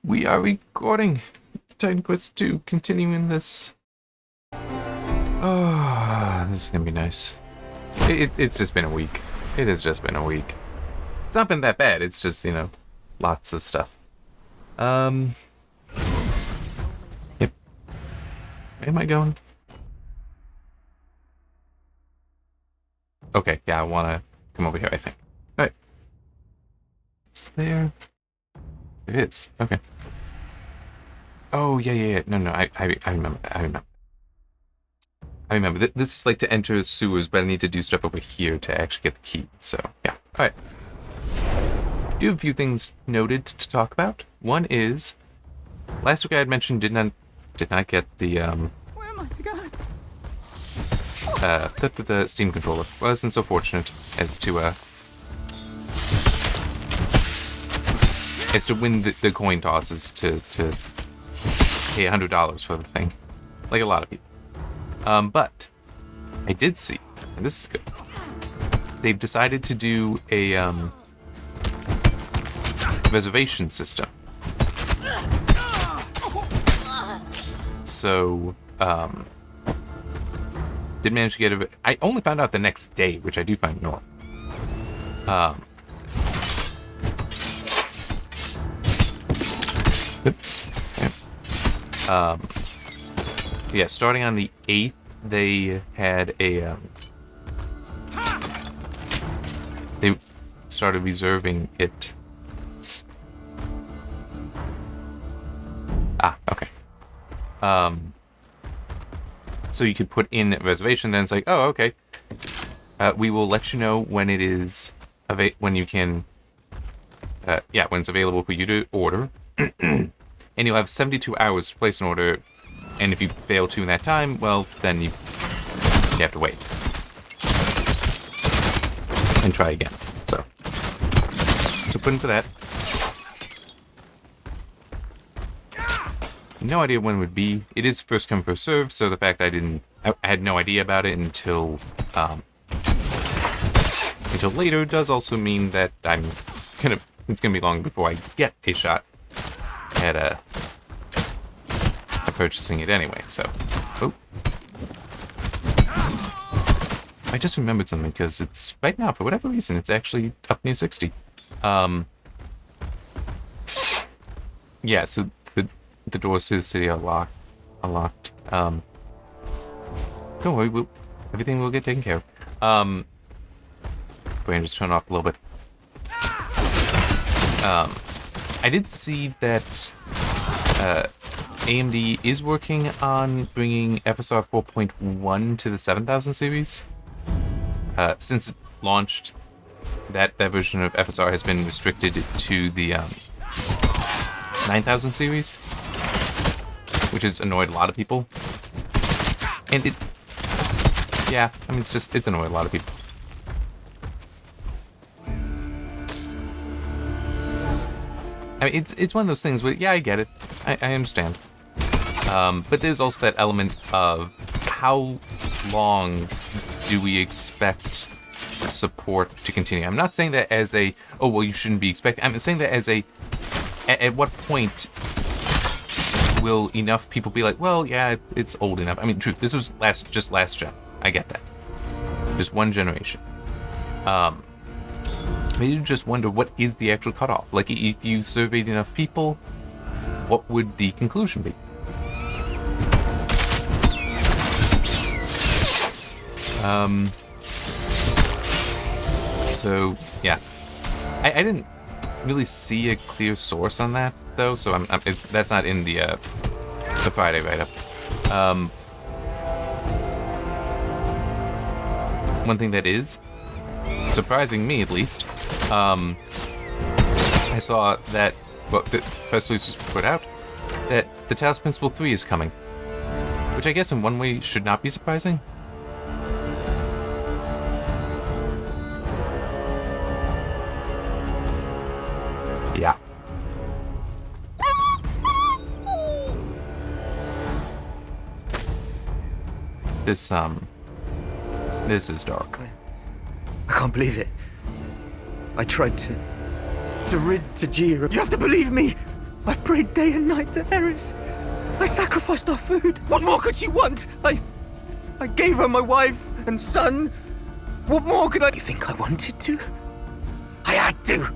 We are recording Titan Quest 2, continuing this. Oh, this is gonna be nice. It's just been a week. It has just been a week. It's not been that bad, it's just, lots of stuff. Yep. Where am I going? Okay, yeah, I wanna come over here, I think. Alright. It's there. It is. Okay. Oh, yeah. No, I remember. I remember. This is like to enter sewers, but I need to do stuff over here to actually get the key. So, yeah. Alright. Do have a few things noted to talk about. One is, last week I had mentioned did not get the, Where am I to go? the Steam controller. Wasn't so fortunate as to win the coin tosses to pay $100 for the thing, like a lot of people. But I did see, and this is good. They've decided to do a reservation system. So did manage to get it. I only found out the next day, which I do find normal. Oops. Yeah. Yeah, starting on the 8th, they had a, they started reserving it. Okay. So you could put in a reservation, then it's like, oh, okay. We will let you know when it is, when you can, when it's available for you to order. And you'll have 72 hours to place an order, and if you fail to in that time, well, then you have to wait. And try again. So put in for that. No idea when it would be. It is first come, first serve, so the fact I had no idea about it until later does also mean that it's gonna be long before I get a shot at purchasing it anyway, so. Oh. I just remembered something, because it's, right now, for whatever reason, it's actually up near 60. Yeah, so the doors to the city are locked. Don't worry, everything will get taken care of. Go ahead and just turn it off a little bit. I did see that AMD is working on bringing FSR 4.1 to the 7000 series. Since it launched, that version of FSR has been restricted to the 9000 series, which has annoyed a lot of people. And it's annoyed a lot of people. I mean, it's one of those things where, yeah, I get it. I understand. But there's also that element of how long do we expect support to continue? I'm not saying that as a, oh, well, you shouldn't be expecting. I'm saying that as a, at what point will enough people be like, well, yeah, it's old enough. I mean, true, this was just last gen. I get that. Just one generation. You just wonder, what is the actual cutoff? Like, if you surveyed enough people, what would the conclusion be? So yeah, I didn't really see a clear source on that though, so that's not in the Friday write-up. One thing that is surprising me, at least, I saw that, well, the press release was put out that the Talos Principle 3 is coming, which I guess in one way should not be surprising. Yeah. This is dark. I can't believe it. I tried to rid Tajir. You have to believe me! I prayed day and night to Eris. I sacrificed our food. What more could she want? I gave her my wife and son. What more could I... You think I wanted to? I had to.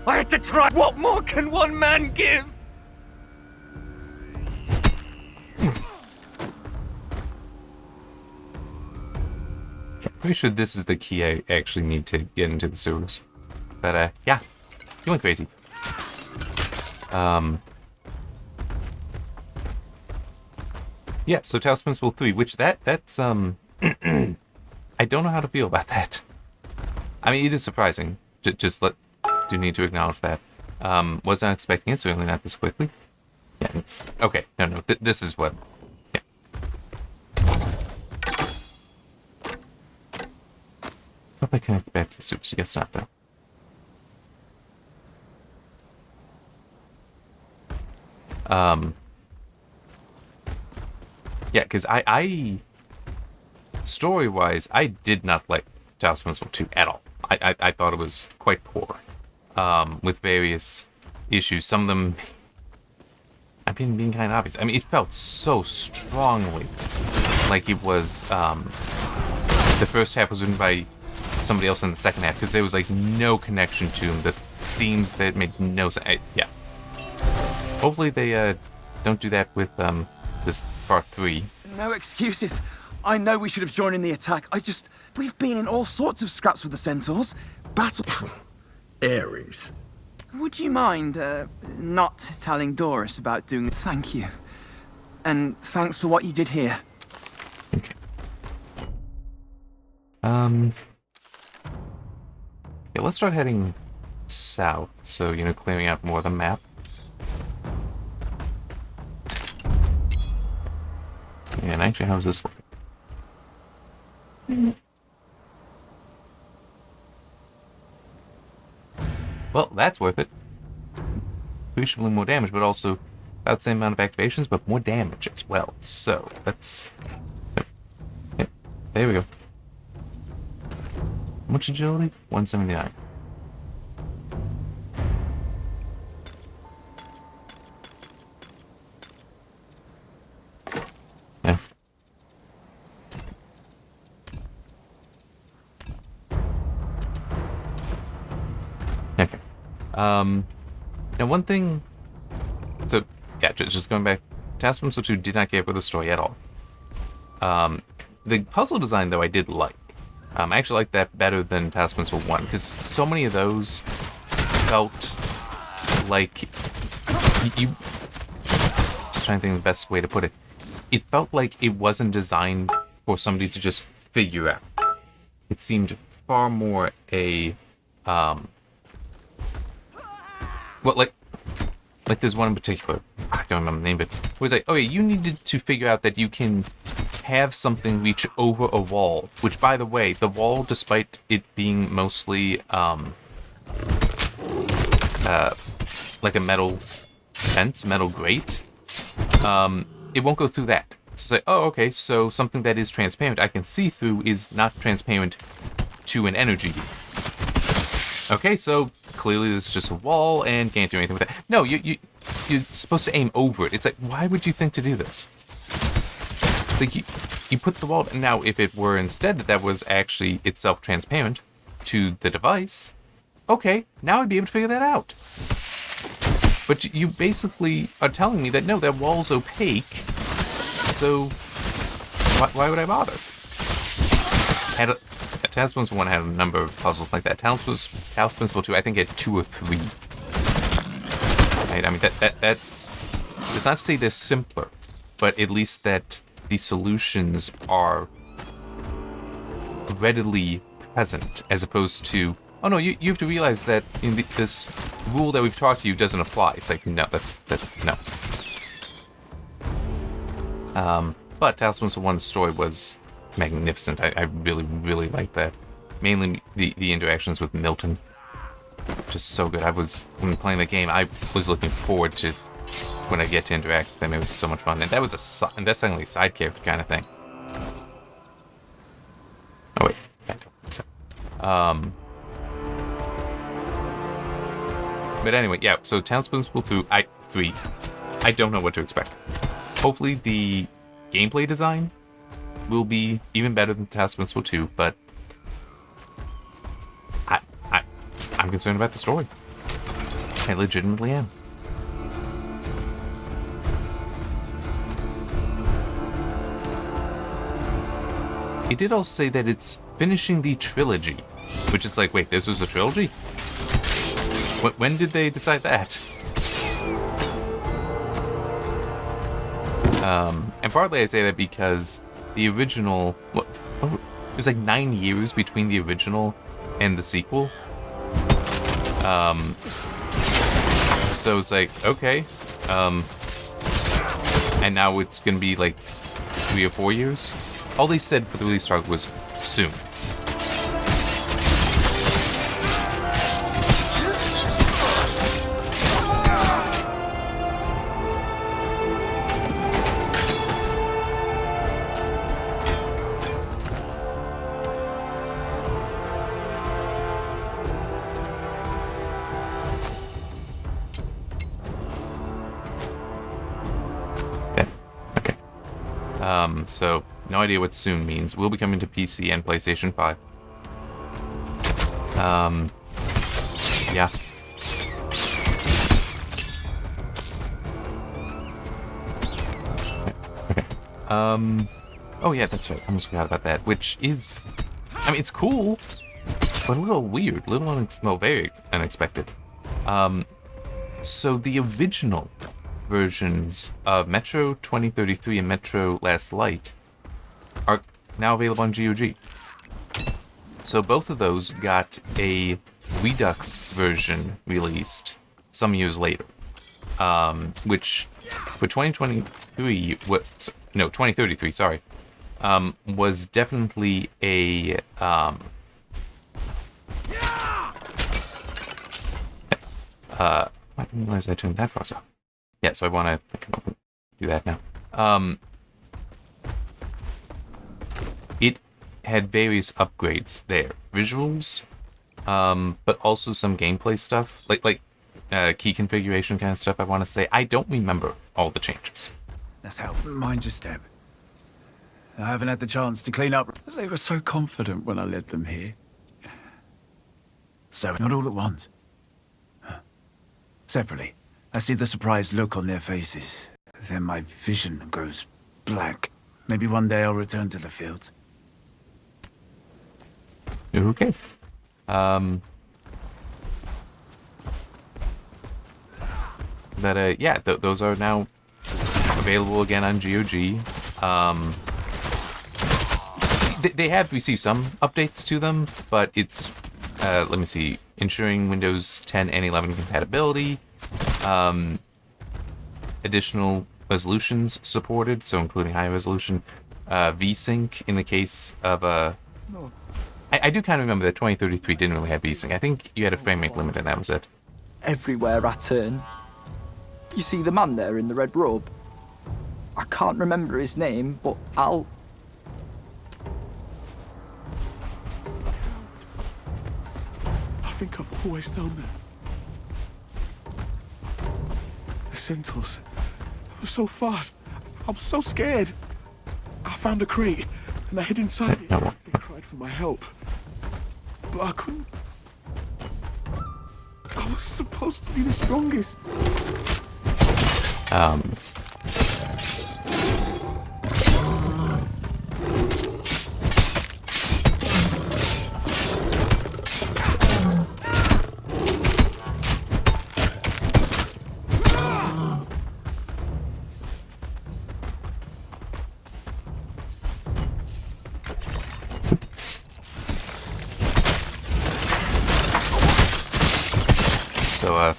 I had to try. What more can one man give? Pretty sure this is the key I actually need to get into the sewers. But, yeah. You went crazy. Yeah, so Talos Principle 3, which that's, I don't know how to feel about that. I mean, it is surprising. Do need to acknowledge that. Was not expecting it, certainly not this quickly. Yeah, it's, okay, no, this is what, yeah. Hope I connect back to the supers, guess not though. Yeah, because I story-wise, I did not like Talos Principle 2 at all. I thought it was quite poor, with various issues. Some of them, I'm being kind of obvious. I mean, it felt so strongly like it was, the first half was written by somebody else in the second half, because there was, like, no connection to them. The themes that made no sense. Yeah. Hopefully they, don't do that with, this part 3. No excuses. I know we should have joined in the attack. We've been in all sorts of scraps with the Centaurs. Battle... Ares. Would you mind, not telling Doris about doing it? Thank you. And thanks for what you did here. Okay. Yeah, let's start heading south, so, you know, clearing out more of the map. And actually, how's this looking? Well, that's worth it. Appreciably more damage, but also about the same amount of activations, but more damage as well. So, let's... Yep, there we go. How much agility? 179. Yeah. Okay. Now one thing... So, yeah, just going back. Talos Principle 2 did not care for the story at all. The puzzle design, though, I did like. I actually like that better than Talos Principle 1, because so many of those felt like... You... Just trying to think of the best way to put it. It felt like it wasn't designed for somebody to just figure out. It seemed far more a... Well, like there's one in particular, I don't remember the name, but it was like, oh yeah, you needed to figure out that you can have something reach over a wall, which, by the way, the wall, despite it being mostly, like a metal fence, metal grate, it won't go through that. So it's like, oh, okay, so something that is transparent, I can see through, is not transparent to an energy. Okay, so clearly this is just a wall and can't do anything with it. No, you're supposed to aim over it. It's like, why would you think to do this? It's like you put the wall... Now, if it were instead that was actually itself transparent to the device, okay, now I'd be able to figure that out. But you basically are telling me that, no, that wall's opaque, so why would I bother? Talos Principle 1 had a number of puzzles like that. Talos Principle 2, I think, had 2 or 3. Right? I mean, that's not to say they're simpler, but at least that the solutions are readily present, as opposed to, oh no, you have to realize that in this rule that we've taught you doesn't apply. It's like, no, no. But Talos Principle 1's story was magnificent. I really, really liked that. Mainly the interactions with Milton. Just so good. When playing the game, I was looking forward to when I get to interact with them. It was so much fun. And that was that's only a side character kind of thing. Oh wait. But anyway, yeah, so Tailspin School 3, I don't know what to expect. Hopefully the gameplay design will be even better than Tailspin School 2, but I'm concerned about the story. I legitimately am. It did also say that it's finishing the trilogy, which is like, wait, this was a trilogy? When did they decide that? And partly I say that because the original, it was like 9 years between the original and the sequel. So it's like, okay, and now it's gonna be like 3 or 4 years. All they said for the release target was soon. So no idea what soon means. Will be coming to PC and PlayStation 5. Yeah. Okay. Oh yeah, that's right. I almost forgot about that. Which is, I mean, it's cool, but a little weird, very unexpected. So the original versions of Metro 2033 and Metro Last Light are now available on GOG. So both of those got a Redux version released some years later, which for 2033, sorry, was definitely a I didn't realize I turned that far off. Yeah, so I want to do that now. It had various upgrades there. Visuals, but also some gameplay stuff. Like key configuration kind of stuff, I want to say. I don't remember all the changes. That's how. Mind your step. I haven't had the chance to clean up. They were so confident when I led them here. So, not all at once. Separately. I see the surprised look on their faces. Then my vision goes black. Maybe one day I'll return to the fields. Okay. But yeah, those are now available again on GOG. They have received some updates to them, but it's let me see, ensuring Windows 10 and 11 compatibility. Additional resolutions supported, so including high resolution, VSync in the case of I do kind of remember that 2033 didn't really have VSync. I think you had a frame rate limit and that was it. Everywhere I turn. You see the man there in the red robe? I can't remember his name, but I think I've always known that. The centaurs. They were so fast. I was so scared. I found a crate and I hid inside it. They cried for my help. But I couldn't. I was supposed to be the strongest. So,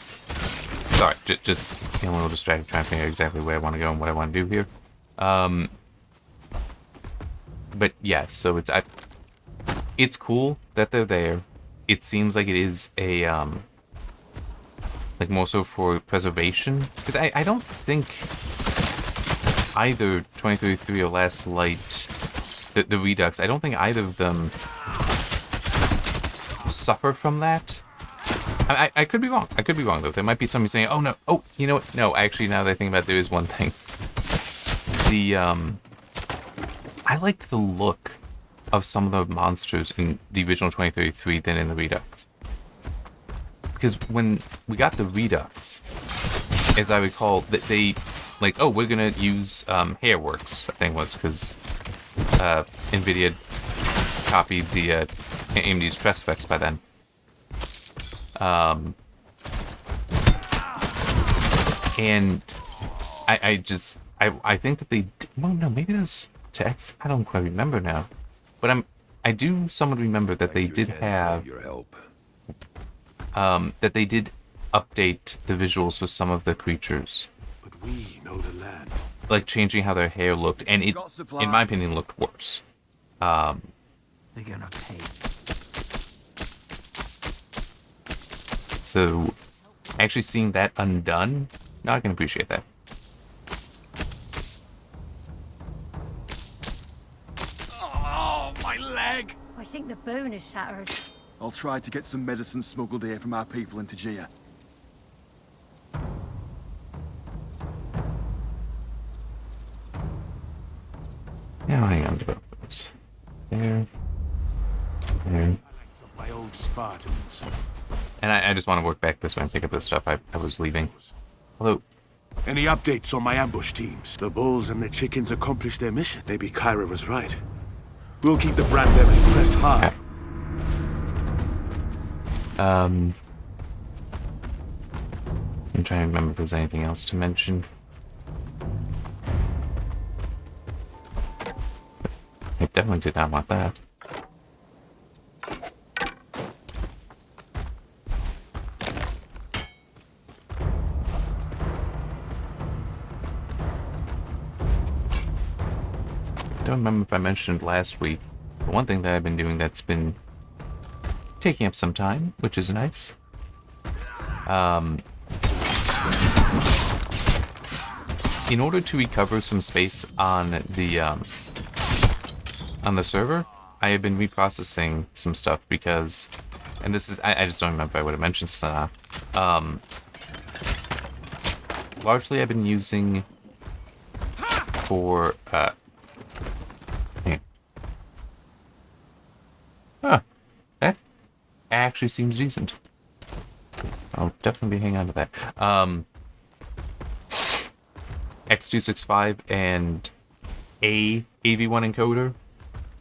sorry, just a little distracted trying to figure out exactly where I want to go and what I want to do here. But yeah, so it's cool that they're there. It seems like it is a, like more so for preservation. Because I don't think either 2033 or Last Light, the Redux, I don't think either of them suffer from that. I could be wrong. I could be wrong, though. There might be somebody saying, oh, no. Oh, you know what? No, actually, now that I think about it, there is one thing. I liked the look of some of the monsters in the original 2033 than in the Redux. Because when we got the Redux, as I recall, that they, like, oh, we're going to use Hairworks, I think was, because NVIDIA copied the AMD's Stress Effects by then. And I think that they, well, no, maybe that was to X, I don't quite remember now. But I do somewhat remember that they did have, that they did update the visuals for some of the creatures. But we know the land. Like changing how their hair looked, and it, in my opinion, looked worse. They're gonna pay. So, actually seeing that undone, no, I can appreciate that. Oh, my leg! I think the bone is shattered. I'll try to get some medicine smuggled here from our people into Gia. Now hang on to those. There. There. My old Spartans. And I just want to work back this way and pick up the stuff I was leaving. Although, Any updates on my ambush teams? The bulls and the chickens accomplished their mission. Maybe Kyra was right. We'll keep the brand bearers pressed hard. okay. I'm trying to remember if there's anything else to mention. I definitely did not want that. I don't remember if I mentioned last week, but one thing that I've been doing that's been taking up some time, which is nice. In order to recover some space on the server, I have been reprocessing some stuff because, and this is, I just don't remember if I would have mentioned this or not. Largely I've been using for, that actually seems decent. I'll definitely hang on to that. X265 and a AV1 encoder.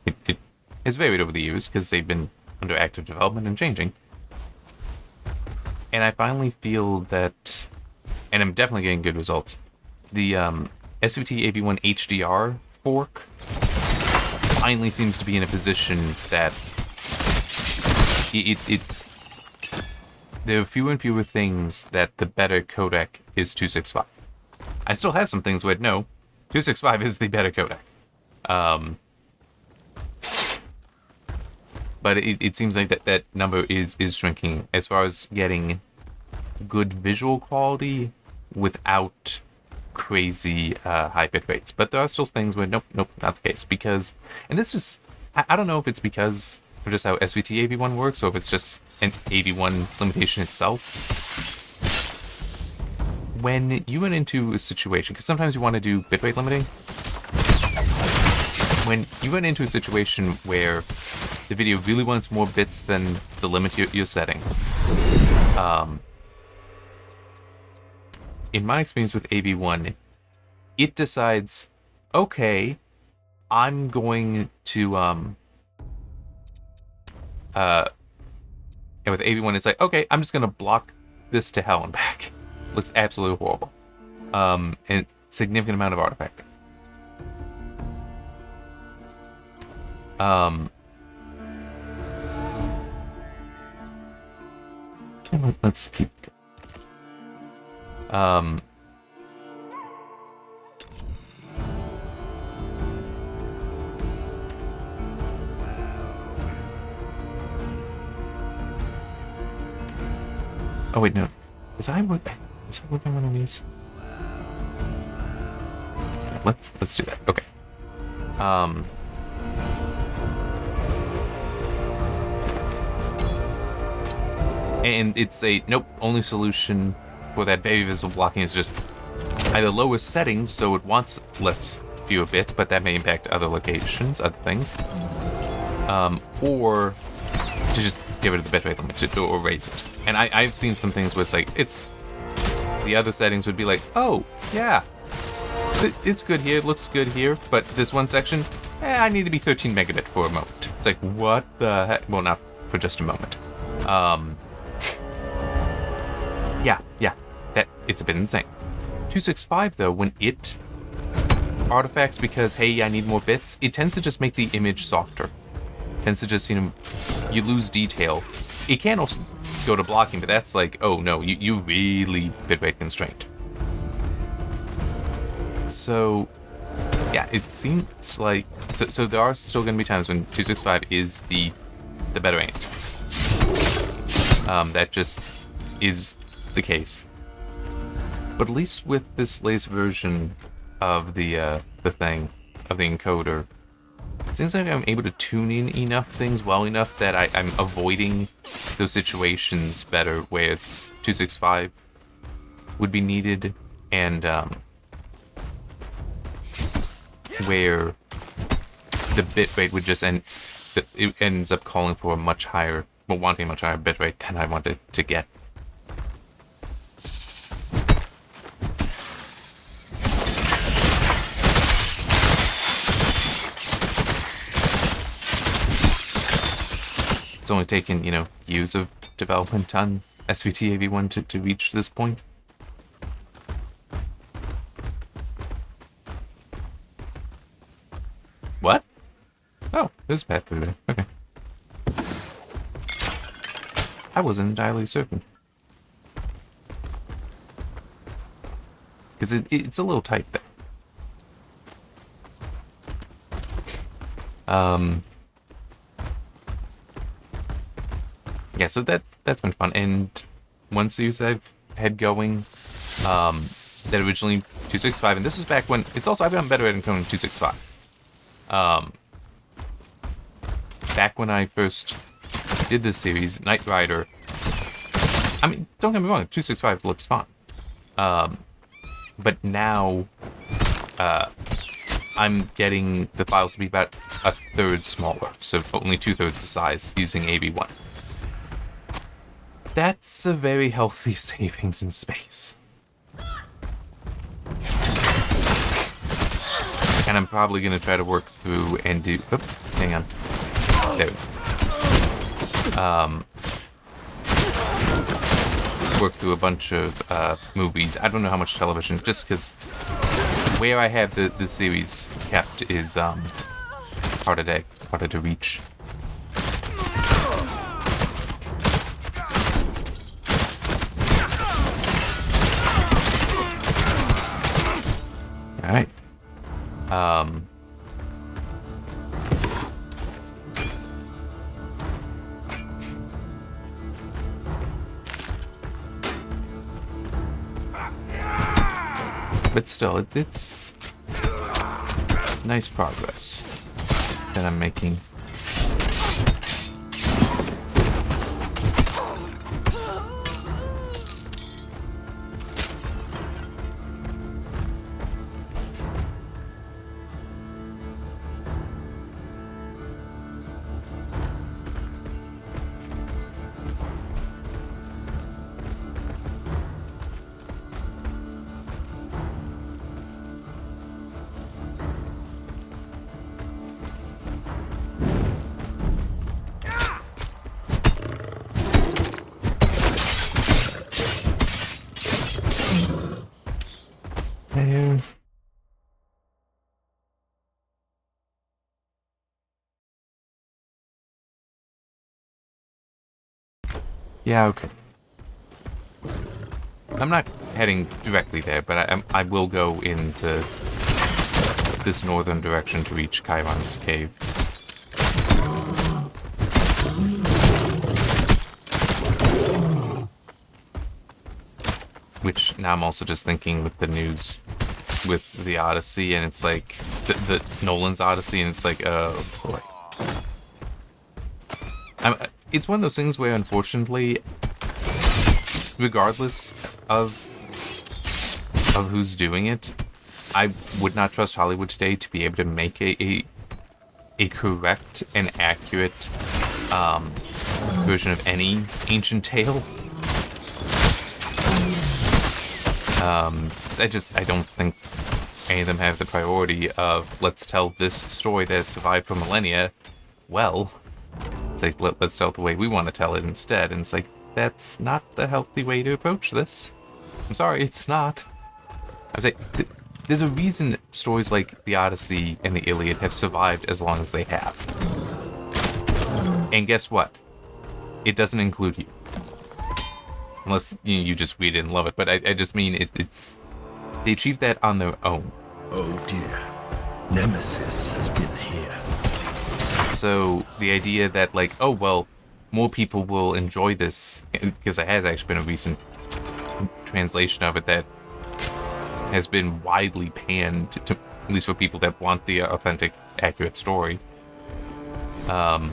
It has varied over the years because they've been under active development and changing. And I finally feel that, and I'm definitely getting good results, the SVT AV1 HDR fork finally seems to be in a position that it's there are fewer and fewer things that the better codec is 265. I still have some things where no, 265 is the better codec. But it seems like that number is shrinking as far as getting good visual quality without crazy high bit rates. But there are still things where nope, not the case. Because, and this is, I don't know if it's because of just how SVT AV1 works, or if it's just an AV1 limitation itself. When you run into a situation, because sometimes you want to do bitrate limiting, when you run into a situation where the video really wants more bits than the limit you're setting, in my experience with AV1, it decides, okay, I'm going to, and with AV1, it's like, okay, I'm just going to block this to hell and back. Looks absolutely horrible. And significant amount of artifact. Let's keep. Oh wait, no. Was I working on one of these? Let's do that. Okay. And it's a nope, only solution for that very visible blocking is just either lower settings so it wants fewer bits, but that may impact other locations, other things. Or to just get rid of the bitrate limit or raise it. And I've seen some things where it's like, the other settings would be like, oh, yeah, it's good here, it looks good here, but this one section, I need to be 13 megabit for a moment. It's like, what the heck? Well, not for just a moment. Yeah, it's a bit insane. 265 though, when it artifacts because, hey, I need more bits, it tends to just make the image softer. Tends to just, you lose detail. It can also go to blocking, but that's like, oh no, you really bitrate constrained. So, yeah, it seems like, so there are still going to be times when 265 is the better answer. That just is the case. But at least with this latest version of the encoder, it seems like I'm able to tune in enough things well enough that I'm avoiding those situations better where it's 265 would be needed, and where the bitrate would just it ends up calling for a much higher, wanting a much higher bitrate than I wanted to get. It's only taken, years of development on SVT AV1 to reach this point. What? Oh, there's a path through there. Okay. I wasn't entirely certain. Because it's a little tight there. Yeah, so that's been fun. And one series I've had going, that originally 265, and this is back when, it's also, I've gotten better at encoding 265. Back when I first did this series, Knight Rider, I mean, don't get me wrong, 265 looks fine. But now, I'm getting the files to be about a third smaller, so only 2/3 the size using AV1. That's a very healthy savings in space. And I'm probably going to try to work through and do... Oop, hang on. There we go. Work through a bunch of movies. I don't know how much television, just because where I have the series kept is harder to reach. All right. But still, it's nice progress that I'm making. Yeah, okay. I'm not heading directly there, but I will go in this northern direction to reach Chiron's cave. Which now I'm also just thinking with the news with the Odyssey, and it's like the Nolan's Odyssey, and it's like, oh boy. It's one of those things where, unfortunately, regardless of who's doing it, I would not trust Hollywood today to be able to make a correct and accurate version of any ancient tale. I don't think any of them have the priority of, let's tell this story that has survived for millennia well. It's like, let's tell it the way we want to tell it instead. And it's like, that's not the healthy way to approach this. I'm sorry, it's not. I was like, there's a reason stories like the Odyssey and the Iliad have survived as long as they have. And guess what? It doesn't include you. Unless you just read it and love it, but I just mean it's they achieved that on their own. Oh dear, Nemesis has been here. So the idea that like, oh well, more people will enjoy this, because there has actually been a recent translation of it that has been widely panned, to, at least for people that want the authentic, accurate story. And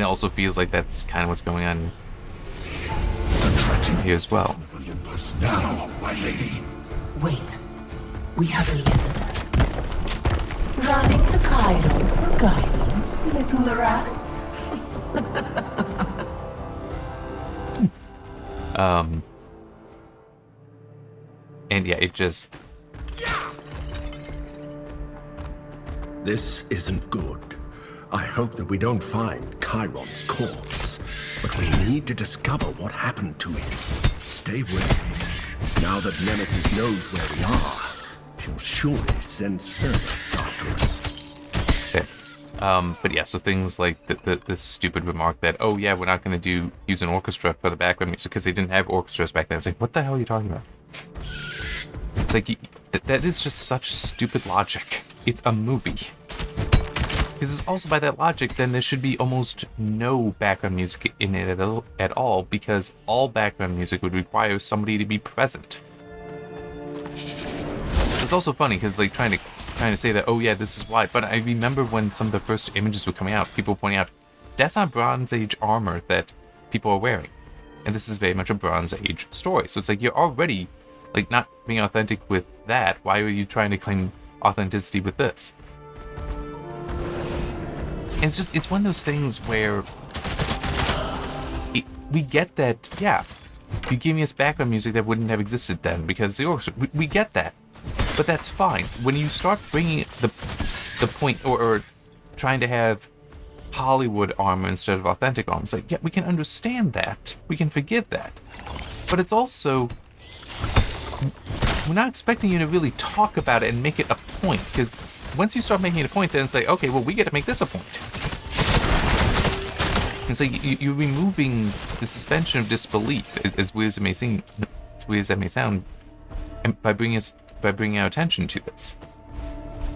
it also feels like that's kind of what's going on here as well. Now, my lady. Wait, we have a listener. Running to Chiron for guidance, little rat. And yeah, it just... This isn't good. I hope that we don't find Chiron's corpse, but we need to discover what happened to it. Stay with me. Now that Nemesis knows where we are, she'll surely send servants after us. Okay. But yeah, so things like this stupid remark that, oh yeah, we're not going to use an orchestra for the background music because they didn't have orchestras back then. It's like, what the hell are you talking about? It's like, that is just such stupid logic. It's a movie. Because it's also by that logic, then there should be almost no background music in it at all, because all background music would require somebody to be present. It's also funny, because like trying to say that, oh yeah, this is why, but I remember when some of the first images were coming out, people pointing out, that's not Bronze Age armor that people are wearing. And this is very much a Bronze Age story. So it's like, you're already like not being authentic with that. Why are you trying to claim authenticity with this? And it's one of those things where we get that, yeah, you gave us background music that wouldn't have existed then because the orchestra, we get that, but that's fine. When you start bringing the point or trying to have Hollywood armor instead of authentic armor, it's like, yeah, we can understand that, we can forgive that, but it's also, we're not expecting you to really talk about it and make it a point, because once you start making it a point, then it's like, okay, well, we get to make this a point. And so you're removing the suspension of disbelief, as weird as it may seem, as weird as that may sound, and by bringing our attention to this.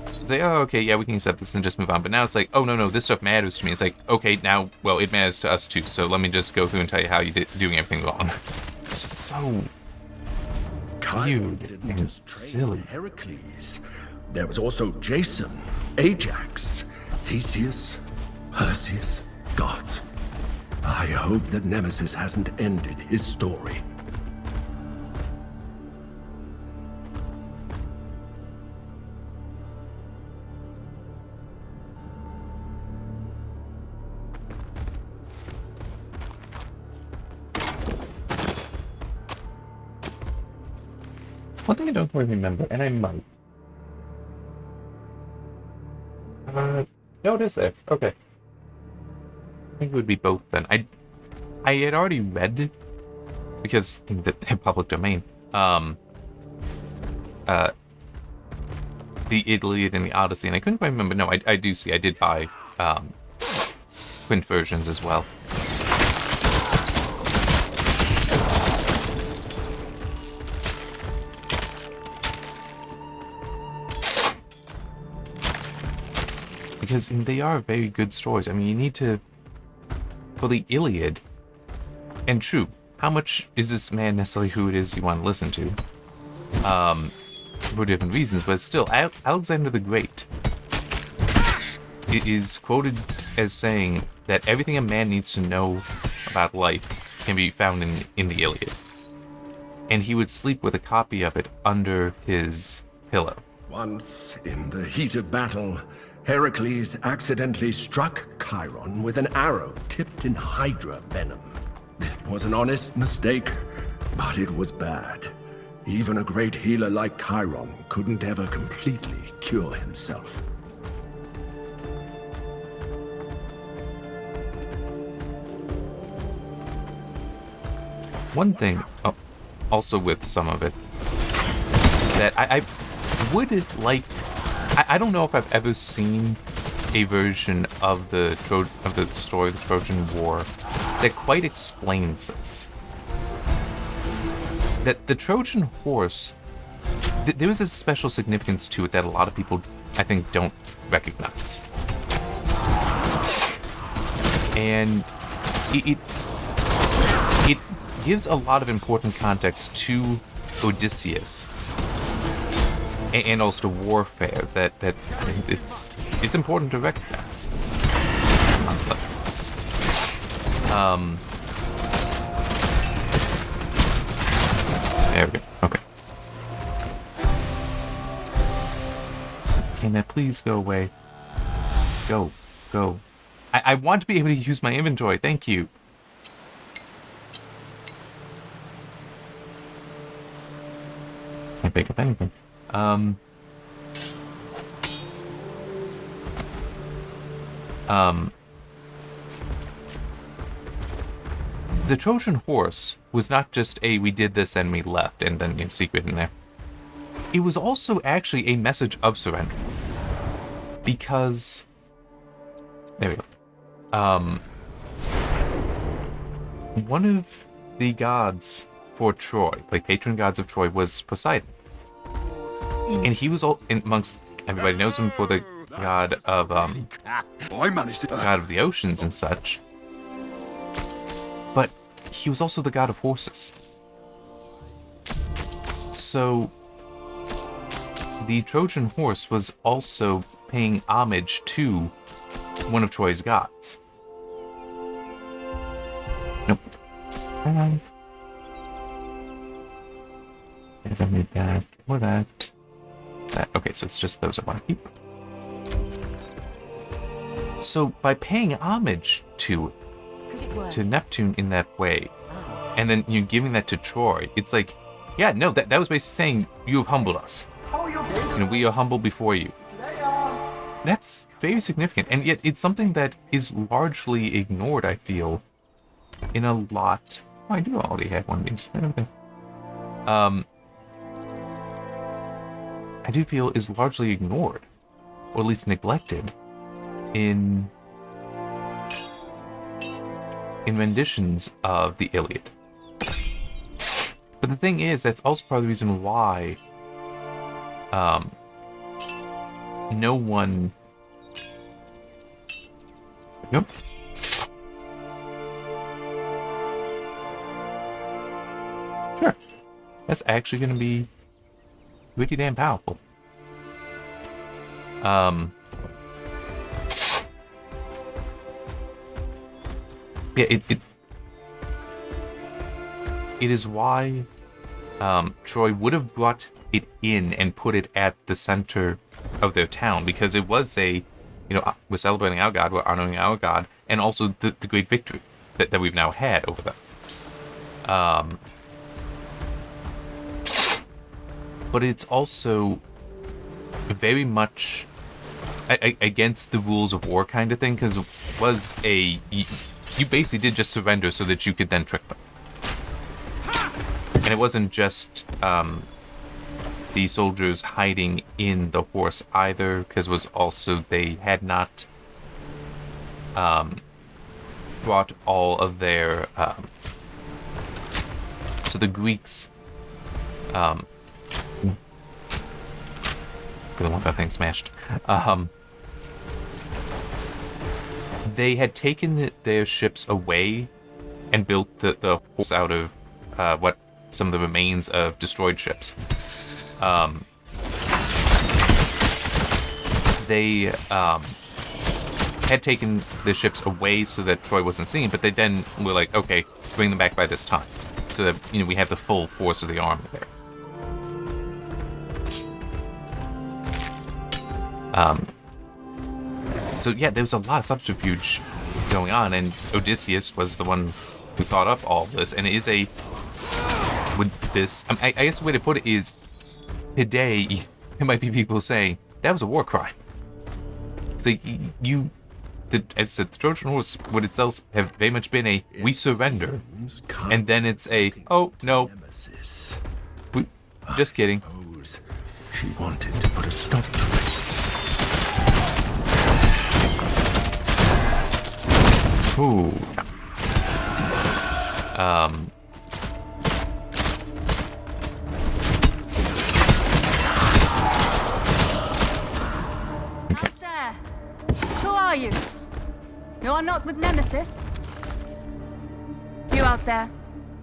It's like, oh, okay, yeah, we can accept this and just move on. But now it's like, oh, no, this stuff matters to me. It's like, okay, now, well, it matters to us too, so let me just go through and tell you how you're doing everything wrong. It's just so weird and silly. Heracles. There was also Jason, Ajax, Theseus, Perseus, gods. I hope that Nemesis hasn't ended his story. One thing I don't quite remember, and I might. No, it is there. Okay. I think it would be both then. I had already read, because the public domain, the Iliad and the Odyssey, and I couldn't quite remember. No, I do see. I did buy print versions as well. Because they are very good stories. I mean, you need to, for the Iliad, and true, how much is this man necessarily who it is you want to listen to? For different reasons, but still, Alexander the Great is quoted as saying that everything a man needs to know about life can be found in the Iliad. And he would sleep with a copy of it under his pillow. Once, in the heat of battle, Heracles accidentally struck Chiron with an arrow tipped in hydra venom. It was an honest mistake, but it was bad. Even a great healer like Chiron couldn't ever completely cure himself. One thing, also with some of it, that I would like. I don't know if I've ever seen a version of the story of the Trojan War that quite explains this. That the Trojan horse, there was a special significance to it that a lot of people, I think, don't recognize. And it gives a lot of important context to Odysseus and also to warfare that it's important to recognize. There we go. Okay. Can that please go away? Go. I want to be able to use my inventory. Thank you. Can't pick up anything. The Trojan horse was not just a we did this and we left and then secret in there. It was also actually a message of surrender. Because there we go. One of the gods for Troy, like patron gods of Troy, was Poseidon. And he was all amongst everybody knows him for the god of god of the oceans and such. But he was also the god of horses. So the Trojan horse was also paying homage to one of Troy's gods. Nope. I don't need that or that. Okay, so it's just those I want to keep. So by paying homage to Neptune in that way, and then you giving that to Troy, it's like, yeah, no, that was basically saying you have humbled us. We are humble before you. That's very significant, and yet it's something that is largely ignored, I feel, in a lot. Oh, I do already have one of these. I do feel is largely ignored, or at least neglected, in renditions of the Iliad. But the thing is, that's also part of the reason why no one... Yep. Sure. That's actually going to be pretty damn powerful. Yeah, it is why Troy would have brought it in and put it at the center of their town, because it was we're celebrating our god, we're honoring our god, and also the great victory that we've now had over them. But it's also very much against the rules of war kind of thing, because it was you basically did just surrender so that you could then trick them. And it wasn't just the soldiers hiding in the horse either, because it was also they had not brought all of their... so the Greeks... I really want that thing smashed. They had taken their ships away and built the horse out of what some of the remains of destroyed ships. They had taken the ships away so that Troy wasn't seen, but they then were like, okay, bring them back by this time, so that we have the full force of the army there. So yeah, there was a lot of subterfuge going on, and Odysseus was the one who thought up all of this, and it is with this, I guess the way to put it is, today, there might be people saying, that was a war crime. So as the Trojan horse would itself have very much been a, we surrender, and then it's a, oh, no, just kidding. She wanted to put a stop to it. Ooh. Out there. Who are you? You are not with Nemesis? You out there.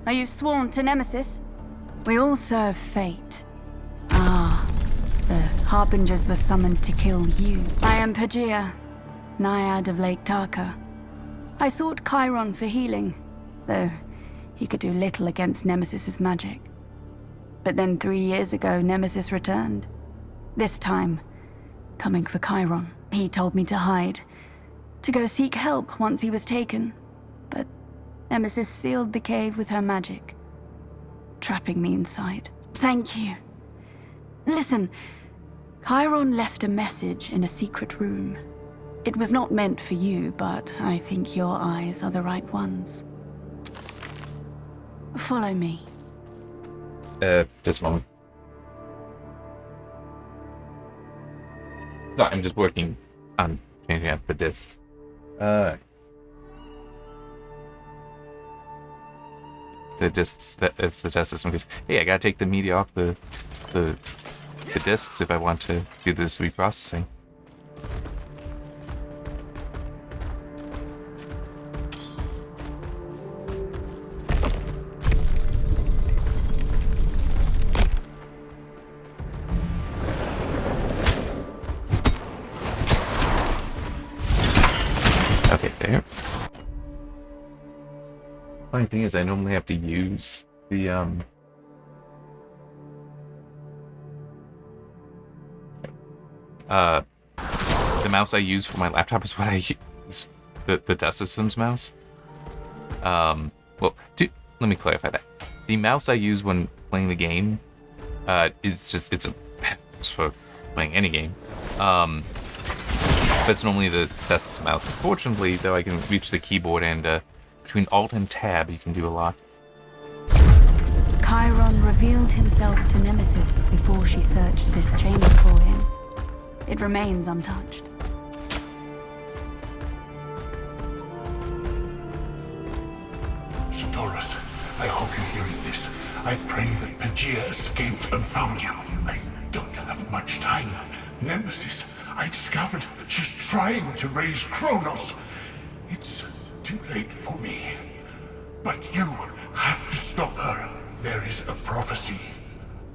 Are you sworn to Nemesis? We all serve fate. The Harbingers were summoned to kill you. I am Pangea, Naiad of Lake Tarka. I sought Chiron for healing, though he could do little against Nemesis's magic. But then 3 years ago, Nemesis returned. This time, coming for Chiron. He told me to hide, to go seek help once he was taken. But Nemesis sealed the cave with her magic, trapping me inside. Thank you. Listen, Chiron left a message in a secret room. It was not meant for you, but I think your eyes are the right ones. Follow me. Just a moment. Sorry, I'm just working on changing up the discs. The discs, that's the test system, because, hey, I gotta take the media off the discs if I want to do this reprocessing. Okay, there. Funny thing is, I normally have to use the mouse I use for my laptop is what I use, the Test Systems mouse. Well, let me clarify that. The mouse I use when playing the game is just, it's for playing any game. That's normally the Test Systems mouse. Fortunately, though, I can reach the keyboard, and between Alt and Tab, you can do a lot. Chiron revealed himself to Nemesis before she searched this chamber for him. It remains untouched. Doris, I hope you're hearing this. I pray that Pangea escaped and found you. I don't have much time. Nemesis, I discovered she's trying to raise Kronos. It's too late for me. But you have to stop her. There is a prophecy.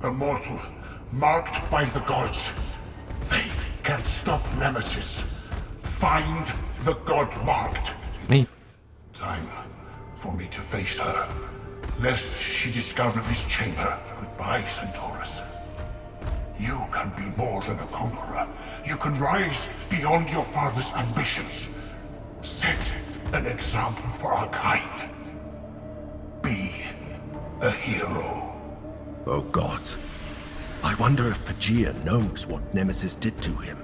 A mortal, marked by the gods. They can stop Nemesis. Find the god marked. It's me. Time for me to face her, lest she discover this chamber. Goodbye, Centaurus. You can be more than a conqueror. You can rise beyond your father's ambitions. Set an example for our kind. Be a hero. Oh God. I wonder if Pangea knows what Nemesis did to him.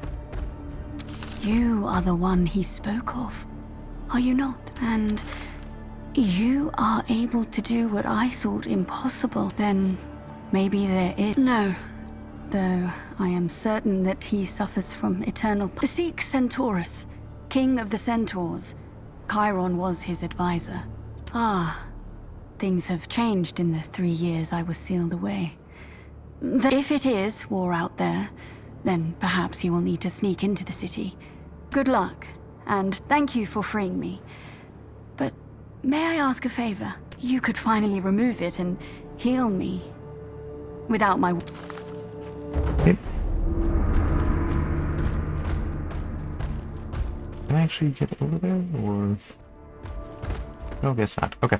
You are the one he spoke of, are you not? And you are able to do what I thought impossible. Then maybe there is... No. Though I am certain that he suffers from eternal... Seek Centaurus, king of the centaurs. Chiron was his advisor. Things have changed in the 3 years I was sealed away. If it is war out there, then perhaps you will need to sneak into the city. Good luck, and thank you for freeing me. But may I ask a favor? You could finally remove it and heal me without my... Yep. Can I actually get over there, or... No, guess not. Okay.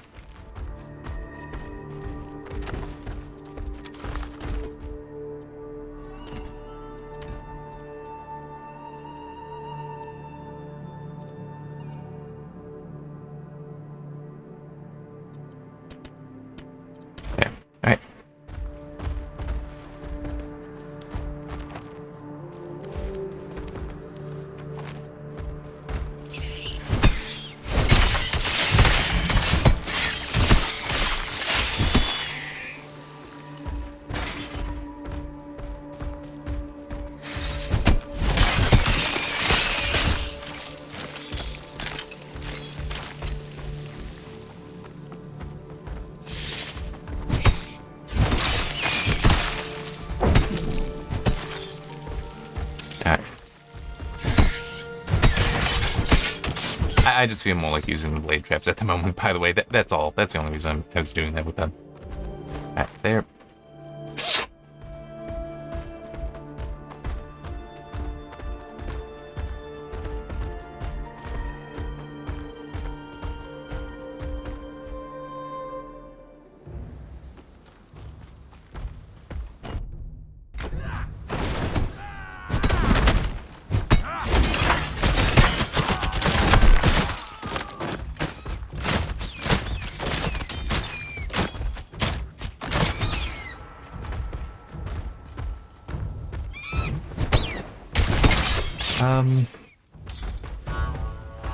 I just feel more like using the blade traps at the moment, by the way. That's all. That's the only reason I was doing that with them. Alright, there.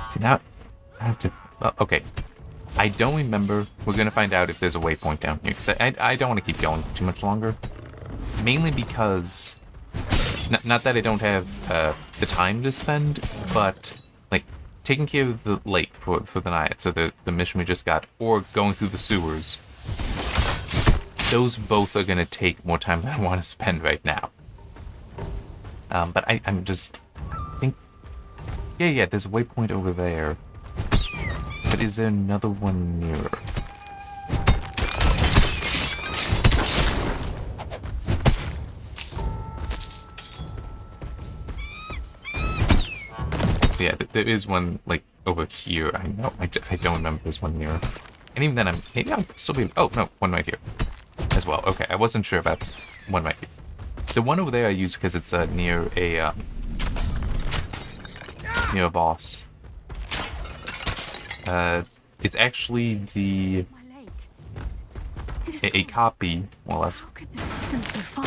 See now, I have to. Okay, I don't remember. We're gonna find out if there's a waypoint down here because I don't want to keep going too much longer. Mainly because, not that I don't have the time to spend, but like taking care of the lake for the night, so the mission we just got, or going through the sewers. Those both are gonna take more time than I want to spend right now. But I'm just. Yeah, there's a waypoint over there. But is there another one nearer? Yeah, there is one, like, over here. I know. I don't remember there's one nearer. And even then, maybe I'll still be... Oh, no, one right here as well. Okay, I wasn't sure about one right here. The one over there I use because it's near a boss. It's actually a copy, more or less,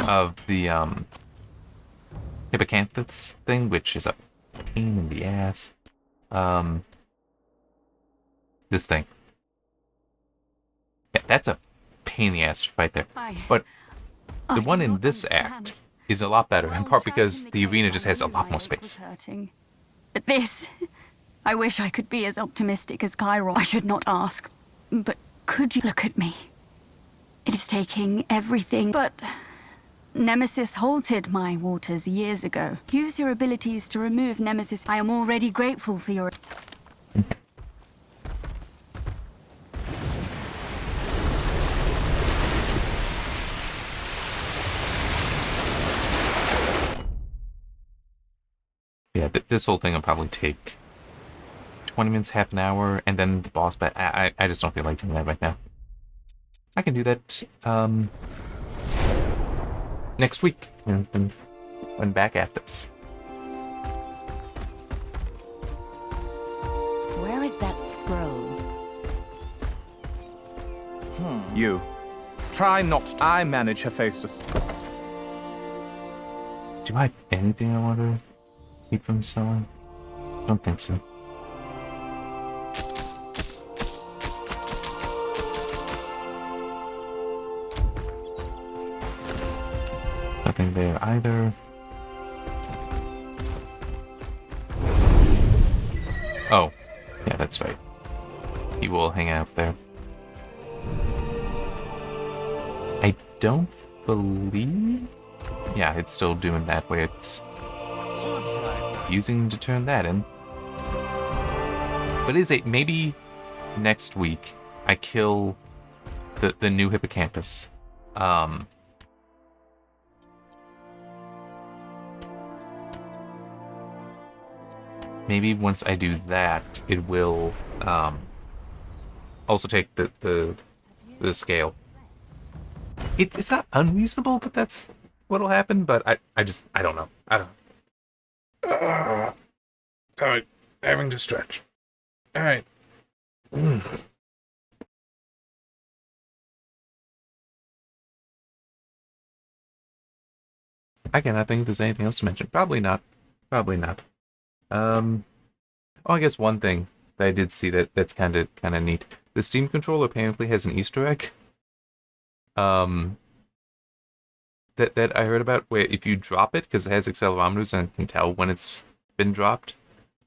of the hippocampus thing, which is a pain in the ass. This thing. Yeah, that's a pain in the ass to fight there. But the one in this act is a lot better, in part because the arena just has a lot more space. But this... I wish I could be as optimistic as Chiron. I should not ask, but could you look at me? It is taking everything, but... Nemesis halted my waters years ago. Use your abilities to remove Nemesis. I am already grateful for your... Yeah, this whole thing will probably take 20 minutes, half an hour, and then the boss battle. I just don't feel like doing that right now. I can do that next week when back at this. Where is that scroll? You. Try not to. I manage her face to... Do I have anything I want to keep from selling? Don't think so. Nothing there either. Oh, yeah, that's right. He will hang out there. I don't believe... Yeah, it's still doing that where it's using to turn that in. But is it maybe next week I kill the new hippocampus. Maybe once I do that, it will also take the scale. It's not unreasonable that that's what'll happen, but I don't know. I don't know. Alright, having to stretch. Alright. I cannot think if there's anything else to mention. Probably not. Probably not. Oh, I guess one thing that I did see that's kind of neat. The Steam controller apparently has an Easter egg. That I heard about, where if you drop it, because it has accelerometers and can tell when it's been dropped,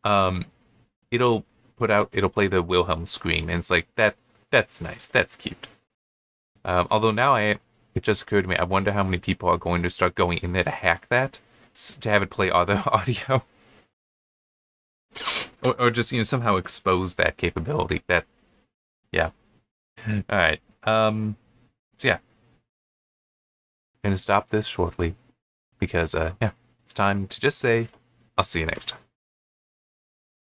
it'll play the Wilhelm scream, and it's like that's nice, that's cute. Although now it just occurred to me, I wonder how many people are going to start going in there to hack that to have it play other audio. Or just, somehow expose that capability. Yeah. Alright. So yeah. Gonna stop this shortly. Because, yeah, it's time to just say, I'll see you next time.